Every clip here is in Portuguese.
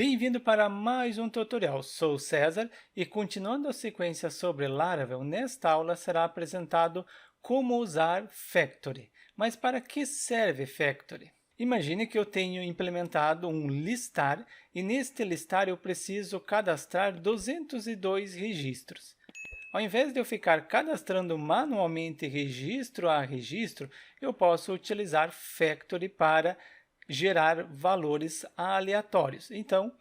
Bem-vindo para mais um tutorial. Sou César e continuando a sequência sobre Laravel, nesta aula será apresentado como usar Factory. Mas para que serve Factory? Imagine que eu tenho implementado um listar e neste listar eu preciso cadastrar 202 registros. Ao invés de eu ficar cadastrando manualmente registro a registro, eu posso utilizar Factory para gerar valores aleatórios. Então,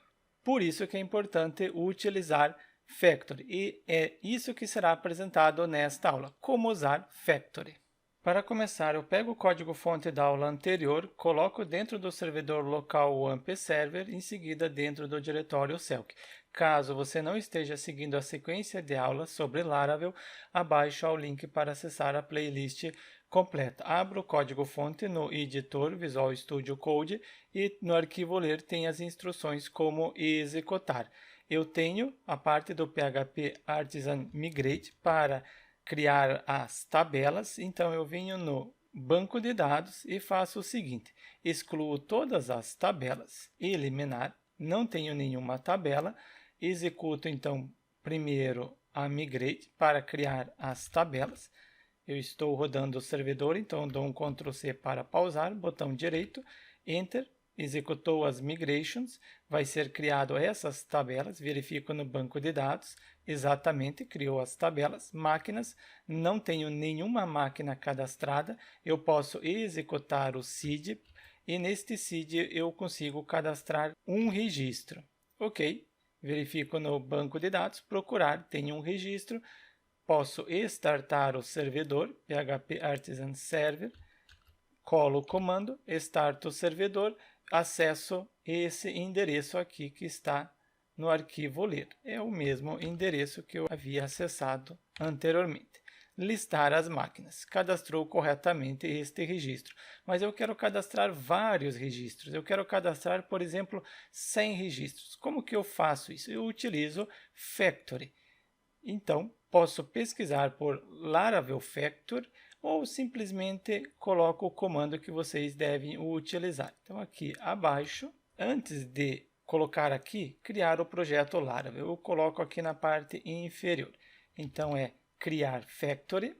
por isso que é importante utilizar Factory. E é isso que será apresentado nesta aula, como usar Factory. Para começar, eu pego o código-fonte da aula anterior, coloco dentro do servidor local o AMP Server, em seguida dentro do diretório Celk. Caso você não esteja seguindo a sequência de aulas sobre Laravel, abaixo há o link para acessar a playlist completa. Abra o código-fonte no editor Visual Studio Code e no arquivo ler tem as instruções como executar. Eu tenho a parte do PHP Artisan Migrate para criar as tabelas, então eu venho no banco de dados e faço o seguinte: excluo todas as tabelas, eliminar, não tenho nenhuma tabela, executo então primeiro a migrate para criar as tabelas. Eu estou rodando o servidor, então dou um Ctrl C para pausar, botão direito, Enter, executou as migrations, vai ser criado essas tabelas, verifico no banco de dados, exatamente, criou as tabelas, máquinas, não tenho nenhuma máquina cadastrada, eu posso executar o seed e neste seed eu consigo cadastrar um registro. Ok, verifico no banco de dados, procurar, tem um registro, posso startar o servidor, PHP Artisan Server, colo o comando, start o servidor, acesso esse endereço aqui que está no arquivo ler. É o mesmo endereço que eu havia acessado anteriormente. Listar as máquinas. Cadastrou corretamente este registro. Mas eu quero cadastrar vários registros. Eu quero cadastrar, por exemplo, 100 registros. Como que eu faço isso? Eu utilizo Factory. Então, posso pesquisar por Laravel Factory ou simplesmente coloco o comando que vocês devem utilizar. Então, aqui abaixo, antes de colocar aqui, criar o projeto Laravel, eu coloco aqui na parte inferior. Então, é criar Factory.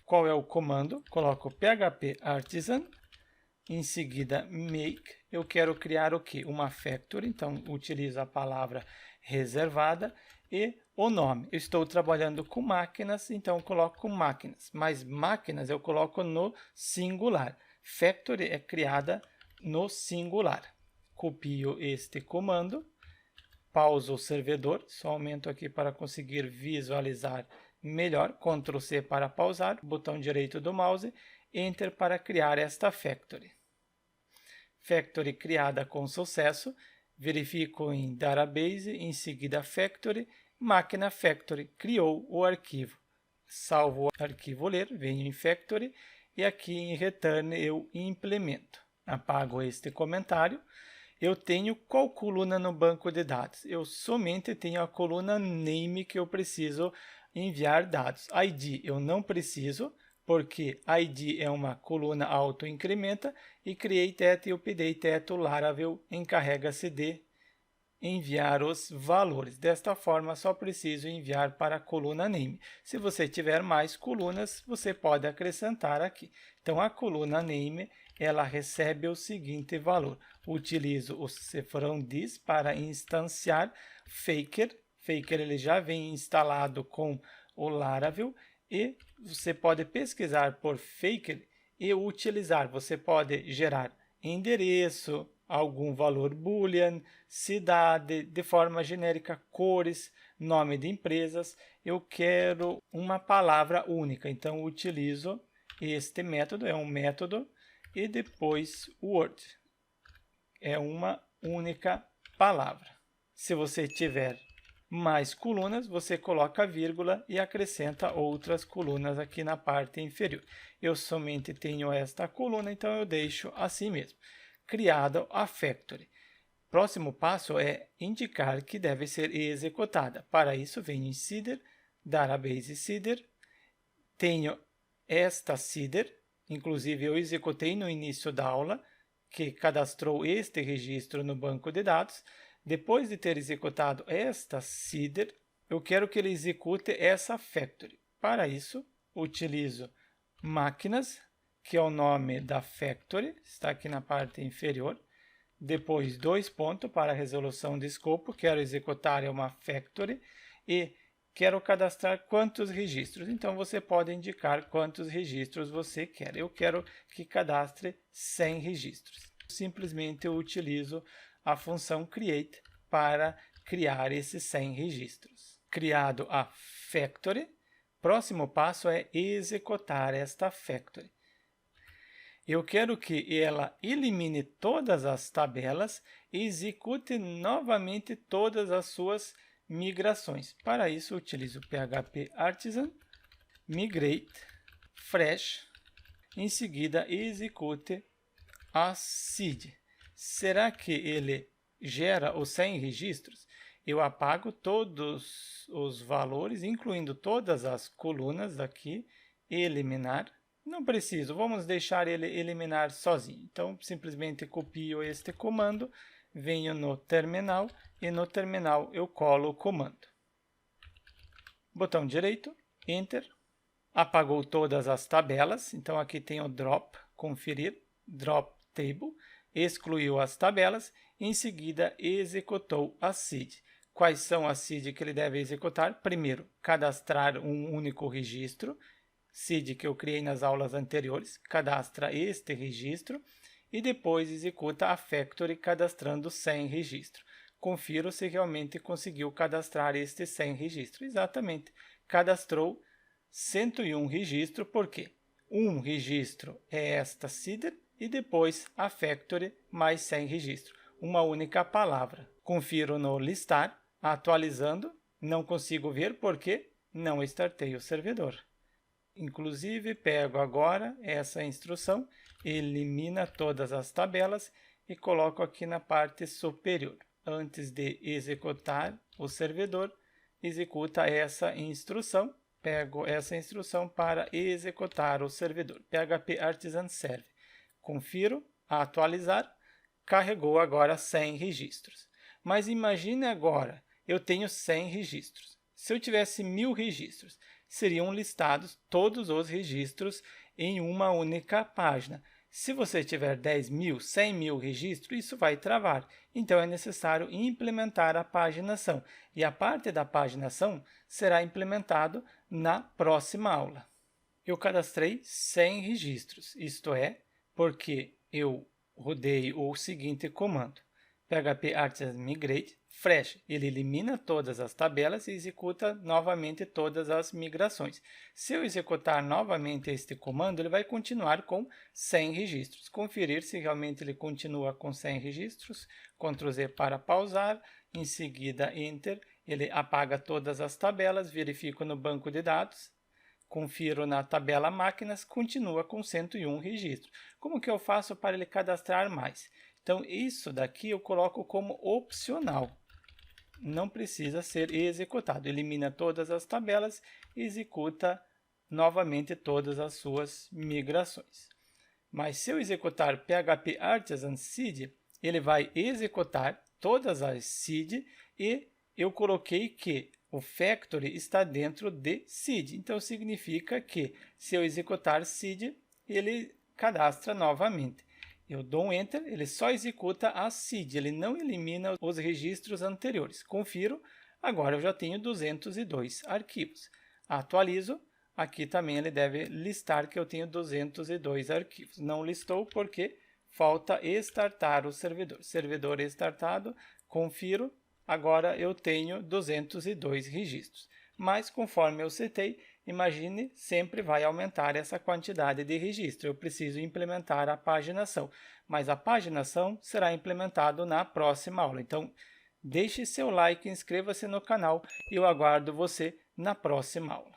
Qual é o comando? Coloco PHP Artisan, em seguida make. Eu quero criar o quê? Uma Factory, então utilizo a palavra reservada e o nome. Eu estou trabalhando com máquinas, então coloco máquinas, mas máquinas eu coloco no singular. Factory é criada no singular. Copio este comando, pauso o servidor, só aumento aqui para conseguir visualizar melhor, Ctrl C para pausar, botão direito do mouse, Enter para criar esta Factory. Factory criada com sucesso, verifico em Database, em seguida Factory, máquina Factory, criou o arquivo. Salvo o arquivo ler, venho em Factory e aqui em Return eu implemento. Apago este comentário. Eu tenho qual coluna no banco de dados? Eu somente tenho a coluna Name que eu preciso enviar dados. ID eu não preciso, porque ID é uma coluna auto-incrementa e create e update Laravel encarrega-se de enviar os valores. Desta forma, só preciso enviar para a coluna name. Se você tiver mais colunas, você pode acrescentar aqui. Então, a coluna name, ela recebe o seguinte valor. Utilizo o cifrão dis para instanciar Faker. Faker ele já vem instalado com o Laravel e você pode pesquisar por Faker e utilizar. Você pode gerar endereço, algum valor boolean, cidade, de forma genérica, cores, nome de empresas. Eu quero uma palavra única, então utilizo este método, é um método, e depois Word. É uma única palavra. Se você tiver mais colunas, você coloca vírgula e acrescenta outras colunas aqui na parte inferior. Eu somente tenho esta coluna, então eu deixo assim mesmo. Criada a Factory. Próximo passo é indicar que deve ser executada. Para isso, venho em Seeder, Database Seeder, tenho esta Seeder, inclusive eu executei no início da aula, que cadastrou este registro no banco de dados. Depois de ter executado esta seeder, eu quero que ele execute essa factory. Para isso, utilizo máquinas, que é o nome da factory, está aqui na parte inferior. Depois, dois pontos para a resolução de escopo, quero executar uma factory e quero cadastrar quantos registros. Então, você pode indicar quantos registros você quer. Eu quero que cadastre 100 registros. Simplesmente eu utilizo a função create para criar esses 100 registros. Criado a factory, próximo passo é executar esta factory. Eu quero que ela elimine todas as tabelas e execute novamente todas as suas migrações. Para isso, utilizo PHP Artisan, migrate, fresh, em seguida execute a seed. Será que ele gera os 100 registros? Eu apago todos os valores, incluindo todas as colunas aqui, eliminar. Não preciso, vamos deixar ele eliminar sozinho. Então, simplesmente copio este comando, venho no terminal e no terminal eu colo o comando. Botão direito, Enter. Apagou todas as tabelas, então aqui tem o drop, conferir, drop table, excluiu as tabelas, em seguida executou a seed. Quais são as seed que ele deve executar? Primeiro, cadastrar um único registro, seed que eu criei nas aulas anteriores, cadastra este registro e depois executa a factory cadastrando 100 registros. Confiro se realmente conseguiu cadastrar estes 100 registros. Exatamente, cadastrou 101 registros, porque um registro é esta seeder e depois a factory mais 100 registros, uma única palavra. Confiro no listar, atualizando, não consigo ver porque não startei o servidor. Inclusive, pego agora essa instrução, elimina todas as tabelas e coloco aqui na parte superior. Antes de executar o servidor, executa essa instrução. Pego essa instrução para executar o servidor. PHP Artisan Serve. Confiro, atualizar, carregou agora 100 registros. Mas imagine agora, eu tenho 100 registros. Se eu tivesse 1000 registros, seriam listados todos os registros em uma única página. Se você tiver 10.000, 100.000 registros, isso vai travar. Então, é necessário implementar a paginação. E a parte da paginação será implementado na próxima aula. Eu cadastrei 100 registros, isto é, porque eu rodei o seguinte comando. PHP Artisan Migrate, fresh, ele elimina todas as tabelas e executa novamente todas as migrações. Se eu executar novamente este comando, ele vai continuar com 100 registros. Conferir se realmente ele continua com 100 registros, Ctrl Z para pausar, em seguida Enter, ele apaga todas as tabelas, verifico no banco de dados, confiro na tabela máquinas, continua com 101 registros. Como que eu faço para ele cadastrar mais? Então, isso daqui eu coloco como opcional. Não precisa ser executado. Elimina todas as tabelas e executa novamente todas as suas migrações. Mas se eu executar PHP Artisan Seed, ele vai executar todas as seed e eu coloquei que o factory está dentro de seed. Então, significa que se eu executar seed, ele cadastra novamente. Eu dou um Enter, ele só executa a seed, ele não elimina os registros anteriores. Confiro, agora eu já tenho 202 arquivos. Atualizo, aqui também ele deve listar que eu tenho 202 arquivos. Não listou porque falta startar o servidor. Servidor startado, confiro, agora eu tenho 202 registros. Mas conforme eu setei, imagine, sempre vai aumentar essa quantidade de registro. Eu preciso implementar a paginação, mas a paginação será implementada na próxima aula. Então, deixe seu like, inscreva-se no canal e eu aguardo você na próxima aula.